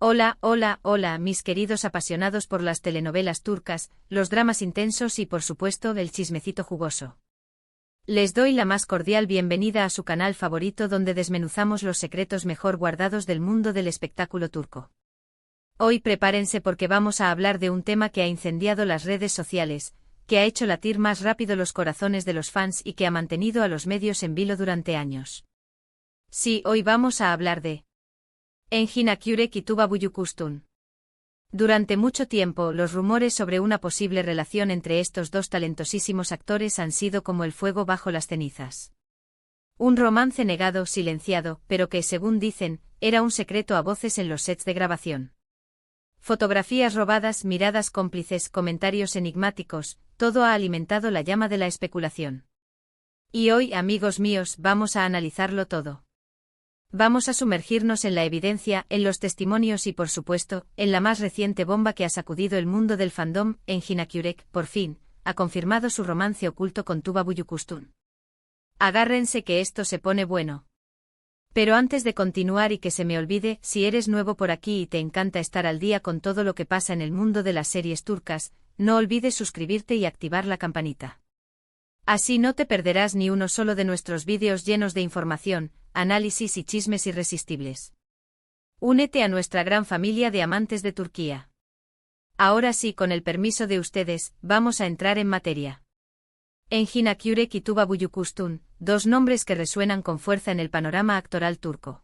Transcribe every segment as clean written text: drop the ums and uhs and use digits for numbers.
Hola, hola, hola, mis queridos apasionados por las telenovelas turcas, los dramas intensos y por supuesto el chismecito jugoso. Les doy la más cordial bienvenida a su canal favorito donde desmenuzamos los secretos mejor guardados del mundo del espectáculo turco. Hoy prepárense porque vamos a hablar de un tema que ha incendiado las redes sociales, que ha hecho latir más rápido los corazones de los fans y que ha mantenido a los medios en vilo durante años. Sí, hoy vamos a hablar de Engin Akyürek y Tuba Büyüküstün. Durante mucho tiempo, los rumores sobre una posible relación entre estos dos talentosísimos actores han sido como el fuego bajo las cenizas. Un romance negado, silenciado, pero que, según dicen, era un secreto a voces en los sets de grabación. Fotografías robadas, miradas cómplices, comentarios enigmáticos, todo ha alimentado la llama de la especulación. Y hoy, amigos míos, vamos a analizarlo todo. Vamos a sumergirnos en la evidencia, en los testimonios y por supuesto, en la más reciente bomba que ha sacudido el mundo del fandom. Engin Akyürek, por fin, ha confirmado su romance oculto con Tuba Büyüküstün. Agárrense que esto se pone bueno. Pero antes de continuar y que se me olvide, si eres nuevo por aquí y te encanta estar al día con todo lo que pasa en el mundo de las series turcas, no olvides suscribirte y activar la campanita. Así no te perderás ni uno solo de nuestros vídeos llenos de información, análisis y chismes irresistibles. Únete a nuestra gran familia de amantes de Turquía. Ahora sí, con el permiso de ustedes, vamos a entrar en materia. Engin Akyürek y Tuba Büyüküstün, dos nombres que resuenan con fuerza en el panorama actoral turco.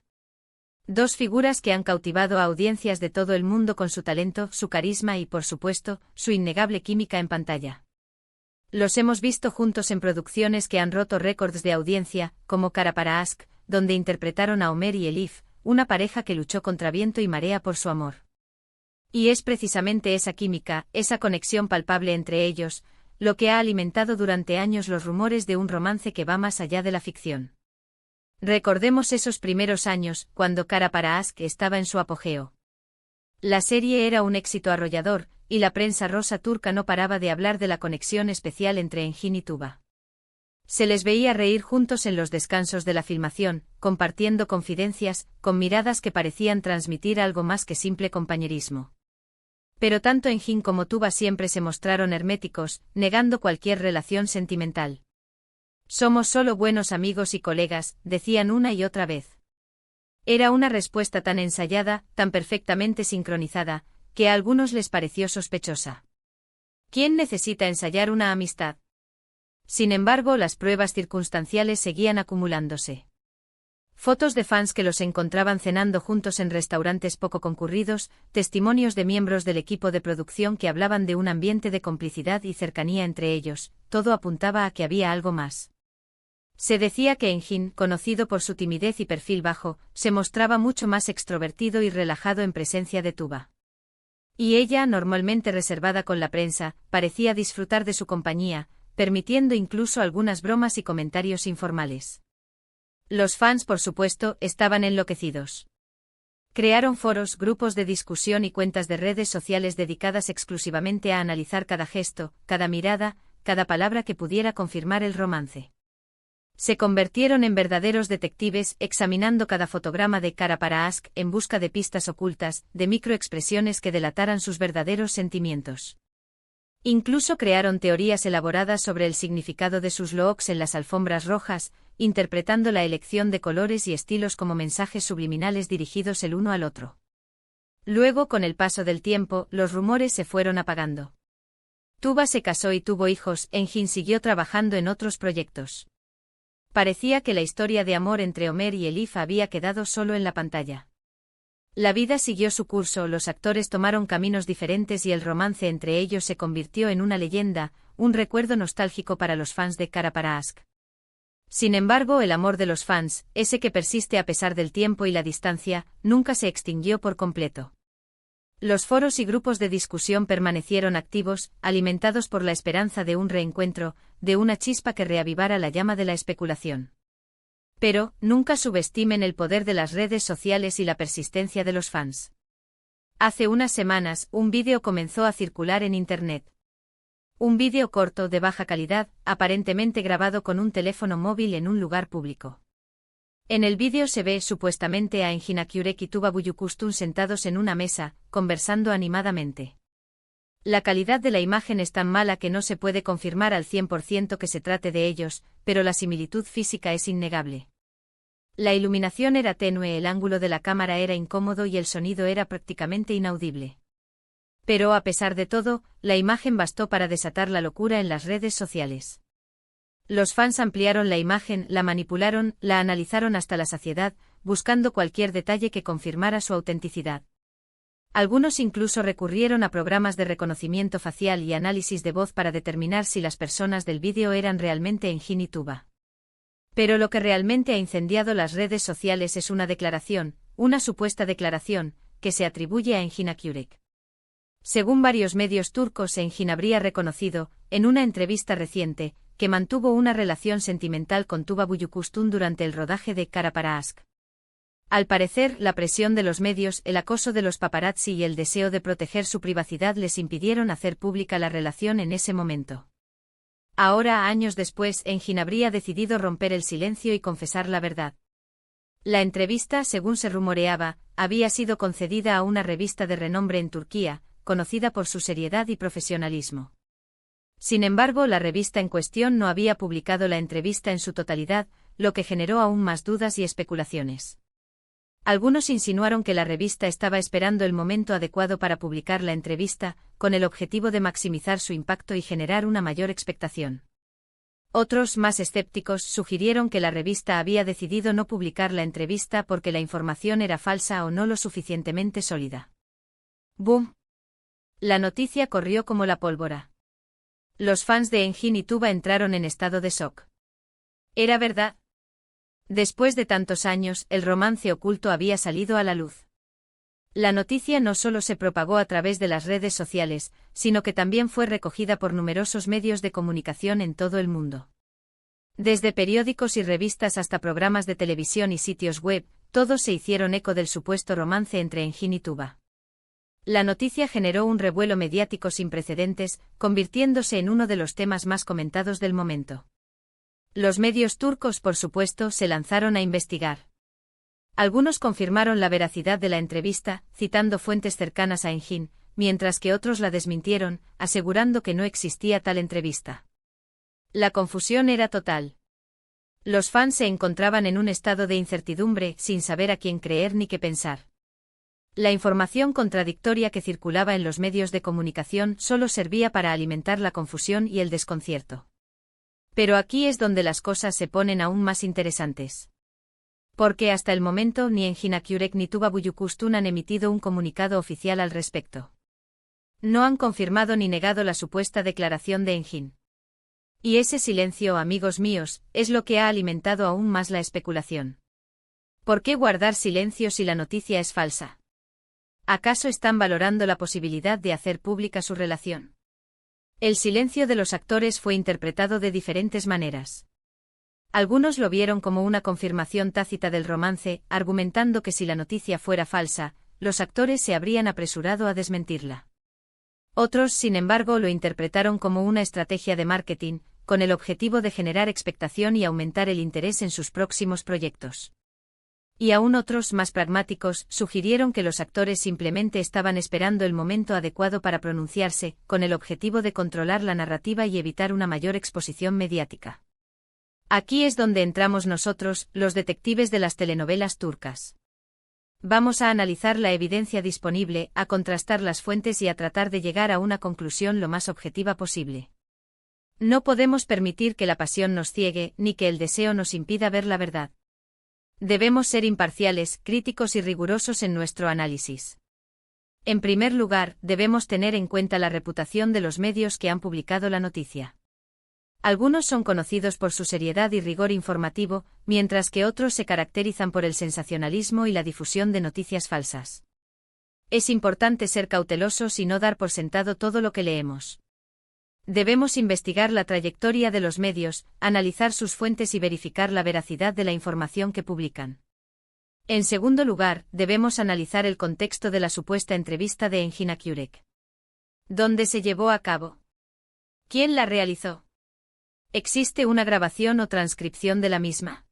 Dos figuras que han cautivado a audiencias de todo el mundo con su talento, su carisma y, por supuesto, su innegable química en pantalla. Los hemos visto juntos en producciones que han roto récords de audiencia, como Kara para Aşk, donde interpretaron a Ömer y Elif, una pareja que luchó contra viento y marea por su amor. Y es precisamente esa química, esa conexión palpable entre ellos, lo que ha alimentado durante años los rumores de un romance que va más allá de la ficción. Recordemos esos primeros años, cuando Kara para Aşk estaba en su apogeo. La serie era un éxito arrollador, y la prensa rosa turca no paraba de hablar de la conexión especial entre Engin y Tuba. Se les veía reír juntos en los descansos de la filmación, compartiendo confidencias, con miradas que parecían transmitir algo más que simple compañerismo. Pero tanto Engin como Tuba siempre se mostraron herméticos, negando cualquier relación sentimental. Somos solo buenos amigos y colegas, decían una y otra vez. Era una respuesta tan ensayada, tan perfectamente sincronizada, que a algunos les pareció sospechosa. ¿Quién necesita ensayar una amistad? Sin embargo, las pruebas circunstanciales seguían acumulándose. Fotos de fans que los encontraban cenando juntos en restaurantes poco concurridos, testimonios de miembros del equipo de producción que hablaban de un ambiente de complicidad y cercanía entre ellos, todo apuntaba a que había algo más. Se decía que Engin, conocido por su timidez y perfil bajo, se mostraba mucho más extrovertido y relajado en presencia de Tuba. Y ella, normalmente reservada con la prensa, parecía disfrutar de su compañía, permitiendo incluso algunas bromas y comentarios informales. Los fans, por supuesto, estaban enloquecidos. Crearon foros, grupos de discusión y cuentas de redes sociales dedicadas exclusivamente a analizar cada gesto, cada mirada, cada palabra que pudiera confirmar el romance. Se convirtieron en verdaderos detectives, examinando cada fotograma de Kara para Aşk en busca de pistas ocultas, de microexpresiones que delataran sus verdaderos sentimientos. Incluso crearon teorías elaboradas sobre el significado de sus looks en las alfombras rojas, interpretando la elección de colores y estilos como mensajes subliminales dirigidos el uno al otro. Luego, con el paso del tiempo, los rumores se fueron apagando. Tuba se casó y tuvo hijos, Engin siguió trabajando en otros proyectos. Parecía que la historia de amor entre Ömer y Elif había quedado solo en la pantalla. La vida siguió su curso, los actores tomaron caminos diferentes y el romance entre ellos se convirtió en una leyenda, un recuerdo nostálgico para los fans de Kara para Aşk. Sin embargo, el amor de los fans, ese que persiste a pesar del tiempo y la distancia, nunca se extinguió por completo. Los foros y grupos de discusión permanecieron activos, alimentados por la esperanza de un reencuentro, de una chispa que reavivara la llama de la especulación. Pero, nunca subestimen el poder de las redes sociales y la persistencia de los fans. Hace unas semanas, un vídeo comenzó a circular en Internet. Un vídeo corto, de baja calidad, aparentemente grabado con un teléfono móvil en un lugar público. En el vídeo se ve supuestamente a Engin Akyurek y Tuba Büyüküstün sentados en una mesa, conversando animadamente. La calidad de la imagen es tan mala que no se puede confirmar al 100% que se trate de ellos, pero la similitud física es innegable. La iluminación era tenue, el ángulo de la cámara era incómodo y el sonido era prácticamente inaudible. Pero a pesar de todo, la imagen bastó para desatar la locura en las redes sociales. Los fans ampliaron la imagen, la manipularon, la analizaron hasta la saciedad, buscando cualquier detalle que confirmara su autenticidad. Algunos incluso recurrieron a programas de reconocimiento facial y análisis de voz para determinar si las personas del vídeo eran realmente Engin y Tuba. Pero lo que realmente ha incendiado las redes sociales es una declaración, una supuesta declaración, que se atribuye a Engin Akyurek. Según varios medios turcos, Engin habría reconocido, en una entrevista reciente, que mantuvo una relación sentimental con Tuba Büyüküstün durante el rodaje de Kara para Aşk. Al parecer, la presión de los medios, el acoso de los paparazzi y el deseo de proteger su privacidad les impidieron hacer pública la relación en ese momento. Ahora, años después, Engin habría decidido romper el silencio y confesar la verdad. La entrevista, según se rumoreaba, había sido concedida a una revista de renombre en Turquía, conocida por su seriedad y profesionalismo. Sin embargo, la revista en cuestión no había publicado la entrevista en su totalidad, lo que generó aún más dudas y especulaciones. Algunos insinuaron que la revista estaba esperando el momento adecuado para publicar la entrevista, con el objetivo de maximizar su impacto y generar una mayor expectación. Otros, más escépticos, sugirieron que la revista había decidido no publicar la entrevista porque la información era falsa o no lo suficientemente sólida. ¡Boom! La noticia corrió como la pólvora. Los fans de Engin y Tuba entraron en estado de shock. ¿Era verdad? Después de tantos años, el romance oculto había salido a la luz. La noticia no solo se propagó a través de las redes sociales, sino que también fue recogida por numerosos medios de comunicación en todo el mundo. Desde periódicos y revistas hasta programas de televisión y sitios web, todos se hicieron eco del supuesto romance entre Engin y Tuba. La noticia generó un revuelo mediático sin precedentes, convirtiéndose en uno de los temas más comentados del momento. Los medios turcos, por supuesto, se lanzaron a investigar. Algunos confirmaron la veracidad de la entrevista, citando fuentes cercanas a Engin, mientras que otros la desmintieron, asegurando que no existía tal entrevista. La confusión era total. Los fans se encontraban en un estado de incertidumbre, sin saber a quién creer ni qué pensar. La información contradictoria que circulaba en los medios de comunicación solo servía para alimentar la confusión y el desconcierto. Pero aquí es donde las cosas se ponen aún más interesantes. Porque hasta el momento ni Engin Akyurek ni Tuba Büyüküstün han emitido un comunicado oficial al respecto. No han confirmado ni negado la supuesta declaración de Engin. Y ese silencio, amigos míos, es lo que ha alimentado aún más la especulación. ¿Por qué guardar silencio si la noticia es falsa? ¿Acaso están valorando la posibilidad de hacer pública su relación? El silencio de los actores fue interpretado de diferentes maneras. Algunos lo vieron como una confirmación tácita del romance, argumentando que si la noticia fuera falsa, los actores se habrían apresurado a desmentirla. Otros, sin embargo, lo interpretaron como una estrategia de marketing, con el objetivo de generar expectación y aumentar el interés en sus próximos proyectos. Y aún otros, más pragmáticos, sugirieron que los actores simplemente estaban esperando el momento adecuado para pronunciarse, con el objetivo de controlar la narrativa y evitar una mayor exposición mediática. Aquí es donde entramos nosotros, los detectives de las telenovelas turcas. Vamos a analizar la evidencia disponible, a contrastar las fuentes y a tratar de llegar a una conclusión lo más objetiva posible. No podemos permitir que la pasión nos ciegue, ni que el deseo nos impida ver la verdad. Debemos ser imparciales, críticos y rigurosos en nuestro análisis. En primer lugar, debemos tener en cuenta la reputación de los medios que han publicado la noticia. Algunos son conocidos por su seriedad y rigor informativo, mientras que otros se caracterizan por el sensacionalismo y la difusión de noticias falsas. Es importante ser cautelosos y no dar por sentado todo lo que leemos. Debemos investigar la trayectoria de los medios, analizar sus fuentes y verificar la veracidad de la información que publican. En segundo lugar, debemos analizar el contexto de la supuesta entrevista de Engin Akyurek. ¿Dónde se llevó a cabo? ¿Quién la realizó? ¿Existe una grabación o transcripción de la misma?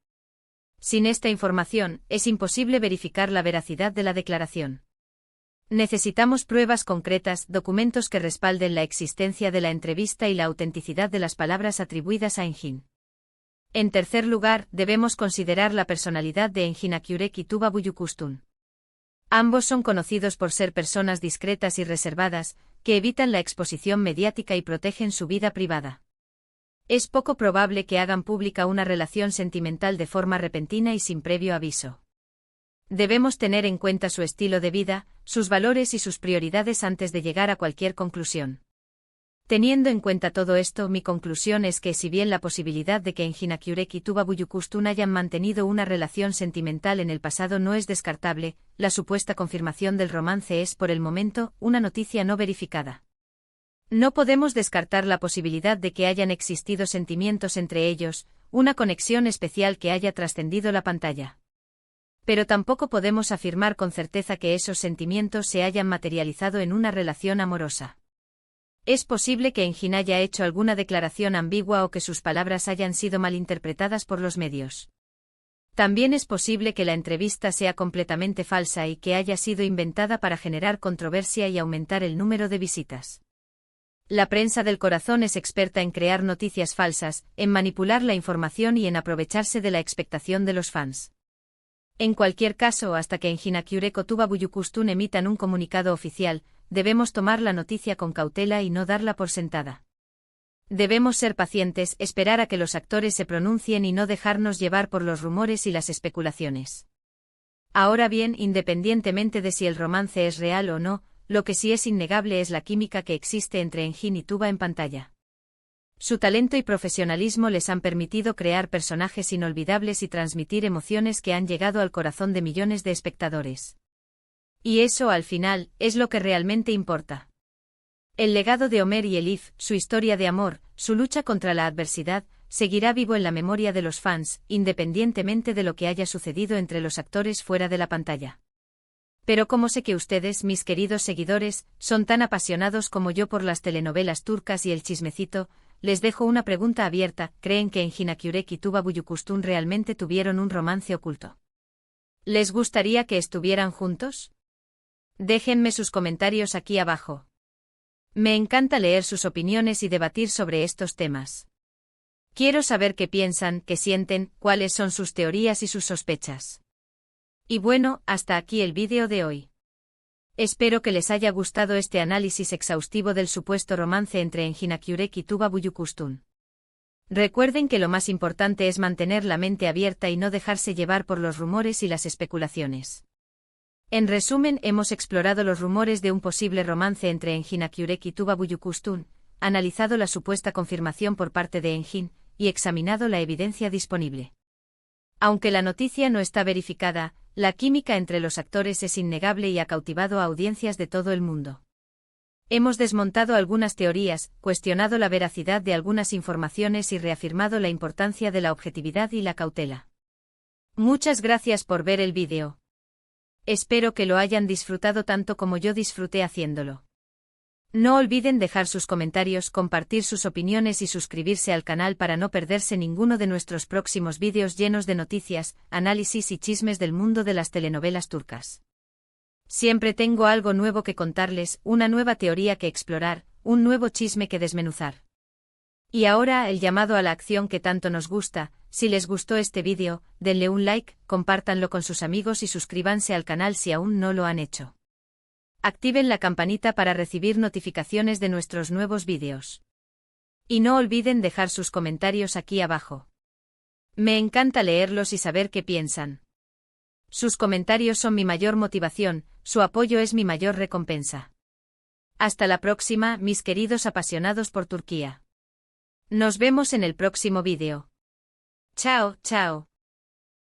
Sin esta información, es imposible verificar la veracidad de la declaración. Necesitamos pruebas concretas, documentos que respalden la existencia de la entrevista y la autenticidad de las palabras atribuidas a Engin. En tercer lugar, debemos considerar la personalidad de Engin Akyurek y Tuba Büyüküstün. Ambos son conocidos por ser personas discretas y reservadas, que evitan la exposición mediática y protegen su vida privada. Es poco probable que hagan pública una relación sentimental de forma repentina y sin previo aviso. Debemos tener en cuenta su estilo de vida, sus valores y sus prioridades antes de llegar a cualquier conclusión. Teniendo en cuenta todo esto, mi conclusión es que si bien la posibilidad de que Engin Akyurek y Tuba Büyüküstün hayan mantenido una relación sentimental en el pasado no es descartable, la supuesta confirmación del romance es, por el momento, una noticia no verificada. No podemos descartar la posibilidad de que hayan existido sentimientos entre ellos, una conexión especial que haya trascendido la pantalla. Pero tampoco podemos afirmar con certeza que esos sentimientos se hayan materializado en una relación amorosa. Es posible que Engin haya hecho alguna declaración ambigua o que sus palabras hayan sido malinterpretadas por los medios. También es posible que la entrevista sea completamente falsa y que haya sido inventada para generar controversia y aumentar el número de visitas. La prensa del corazón es experta en crear noticias falsas, en manipular la información y en aprovecharse de la expectación de los fans. En cualquier caso, hasta que Engin Akyurek o Tuba Büyüküstün emitan un comunicado oficial, debemos tomar la noticia con cautela y no darla por sentada. Debemos ser pacientes, esperar a que los actores se pronuncien y no dejarnos llevar por los rumores y las especulaciones. Ahora bien, independientemente de si el romance es real o no, lo que sí es innegable es la química que existe entre Engin y Tuba en pantalla. Su talento y profesionalismo les han permitido crear personajes inolvidables y transmitir emociones que han llegado al corazón de millones de espectadores. Y eso, al final, es lo que realmente importa. El legado de Ömer y Elif, su historia de amor, su lucha contra la adversidad, seguirá vivo en la memoria de los fans, independientemente de lo que haya sucedido entre los actores fuera de la pantalla. Pero como sé que ustedes, mis queridos seguidores, son tan apasionados como yo por las telenovelas turcas y el chismecito, les dejo una pregunta abierta: ¿creen que Engin Akyurek y Tuba Büyüküstün realmente tuvieron un romance oculto? ¿Les gustaría que estuvieran juntos? Déjenme sus comentarios aquí abajo. Me encanta leer sus opiniones y debatir sobre estos temas. Quiero saber qué piensan, qué sienten, cuáles son sus teorías y sus sospechas. Y bueno, hasta aquí el vídeo de hoy. Espero que les haya gustado este análisis exhaustivo del supuesto romance entre Engin Akyurek y Tuba Büyüküstün. Recuerden que lo más importante es mantener la mente abierta y no dejarse llevar por los rumores y las especulaciones. En resumen, hemos explorado los rumores de un posible romance entre Engin Akyurek y Tuba Büyüküstün, analizado la supuesta confirmación por parte de Engin, y examinado la evidencia disponible. Aunque la noticia no está verificada, la química entre los actores es innegable y ha cautivado a audiencias de todo el mundo. Hemos desmontado algunas teorías, cuestionado la veracidad de algunas informaciones y reafirmado la importancia de la objetividad y la cautela. Muchas gracias por ver el vídeo. Espero que lo hayan disfrutado tanto como yo disfruté haciéndolo. No olviden dejar sus comentarios, compartir sus opiniones y suscribirse al canal para no perderse ninguno de nuestros próximos vídeos llenos de noticias, análisis y chismes del mundo de las telenovelas turcas. Siempre tengo algo nuevo que contarles, una nueva teoría que explorar, un nuevo chisme que desmenuzar. Y ahora el llamado a la acción que tanto nos gusta: si les gustó este vídeo, denle un like, compártanlo con sus amigos y suscríbanse al canal si aún no lo han hecho. Activen la campanita para recibir notificaciones de nuestros nuevos vídeos. Y no olviden dejar sus comentarios aquí abajo. Me encanta leerlos y saber qué piensan. Sus comentarios son mi mayor motivación, su apoyo es mi mayor recompensa. Hasta la próxima, mis queridos apasionados por Turquía. Nos vemos en el próximo vídeo. Chao, chao.